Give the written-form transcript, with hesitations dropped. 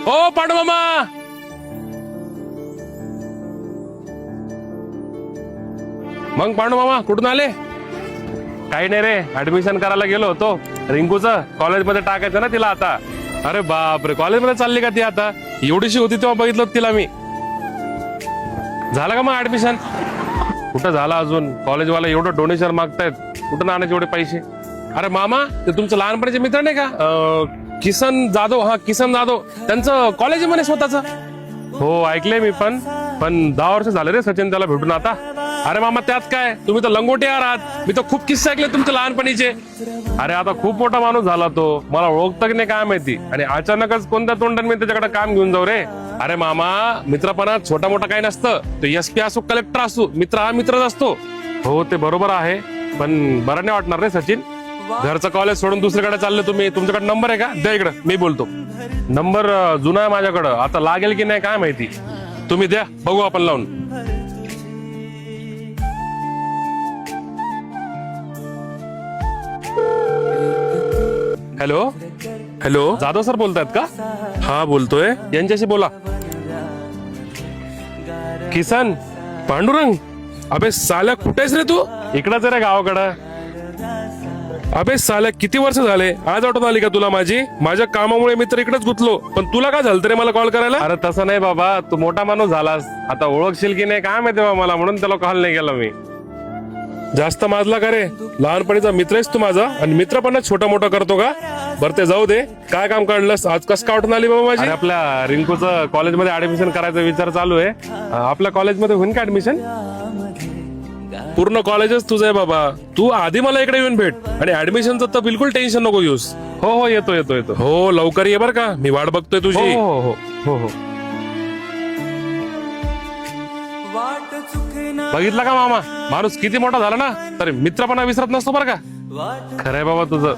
ओ पांडू मामा, मग पांडू मामा कुठून आले? काही नाही रे, ऍडमिशन करायला गेलो होतो. रिंकूचं कॉलेजमध्ये टाकायचं ना तिला आता. अरे बापरे, कॉलेजमध्ये चालली का ती आता? एवढीशी होती तेव्हा बघितलं होतं तिला मी. झालं का मग ऍडमिशन? कुठं झालं अजून? कॉलेजवाला एवढं डोनेशन मागतायत, कुठं आणायचे एवढे पैसे? अरे मामा, ते तुमचं लहानपणीचे मित्र नाही का, किसन जाधव? हा, किसन जाधव, त्यांचं कॉलेज म्हणे स्वतःच. हो ऐकलंय मी पण 10 वर्ष झाले रे सचिन त्याला भेटून आता. अरे मामा त्यात काय, तुम्ही तर लंगोटे आहात. मी तर खूप किस्से ऐकले तुमच्या लहानपणीचे. अरे आता खूप मोठा माणूस झाला तो, मला ओळखतं की नाही काय माहिती. आणि अचानकच कोणत्या तोंडाने मी त्याच्याकडे काम घेऊन जाऊ रे? अरे मामा, मित्रपणात छोटा मोठा काही नसतं. तो एसपी असो कलेक्टर असो, मित्र हा मित्रच असतो. हो ते बरोबर आहे, पण बरं नाही वाटणार रे सचिन. घरचं कॉलेज सोडून दुसरीकडे चालले तुम्ही. तुमच्याकडे नंबर आहे का? द्या इकडं, मी बोलतो. नंबर जुना आहे माझ्याकडं, आता लागेल की नाही काय माहिती. तुम्ही द्या, बघू आपण लावून. हॅलो हॅलो, जाधव सर बोलतायत का? हा बोलतोय, यांच्याशी बोला. किसन, पांडुरंग, अबे साल्या कुठेस रे तू? इकडंच रे गावाकडं. अबे साल्या किती वर्ष झाले, आज आठवण आली का तुला माझी? माझ्या कामामुळे मी तर इकडेच गुंतलो, पण तुला काय झालं रे मला कॉल करायला? अरे तसं नाही बाबा, तू मोठा माणूस झालास, आता ओळखशील की नाही काय माहिती बाबा मला, म्हणून त्याला कॉल नाही केला मी. जास्त माजला का रे? लहानपणीचा मित्र आहेस तू माझा, आणि मित्रपणा छोटा मोठा करतो का? बरं ते जाऊ दे, काय काम काढलंस आज? कस का आठवण आली बाबा माझी? आपल्या रिंकूचं कॉलेजमध्ये ऍडमिशन करायचा विचार चालू आहे. आपल्या कॉलेजमध्ये होईल का ऍडमिशन? पूर्ण कॉलेजच तुझं आहे बाबा. तू आधी मला इकडे येऊन भेट, आणि ऍडमिशनचं तर बिलकुल टेन्शन नको घेऊस. हो हो, येतो येतो येतो. हो लवकर ये बर का, मी वाट बघतोय तुझी. हो हो हो हो. बघितला का मामा, माणूस किती मोठा झाला ना, तर मित्रपणा विसरत नसतो बरं का. खरंय बाबा तुझं.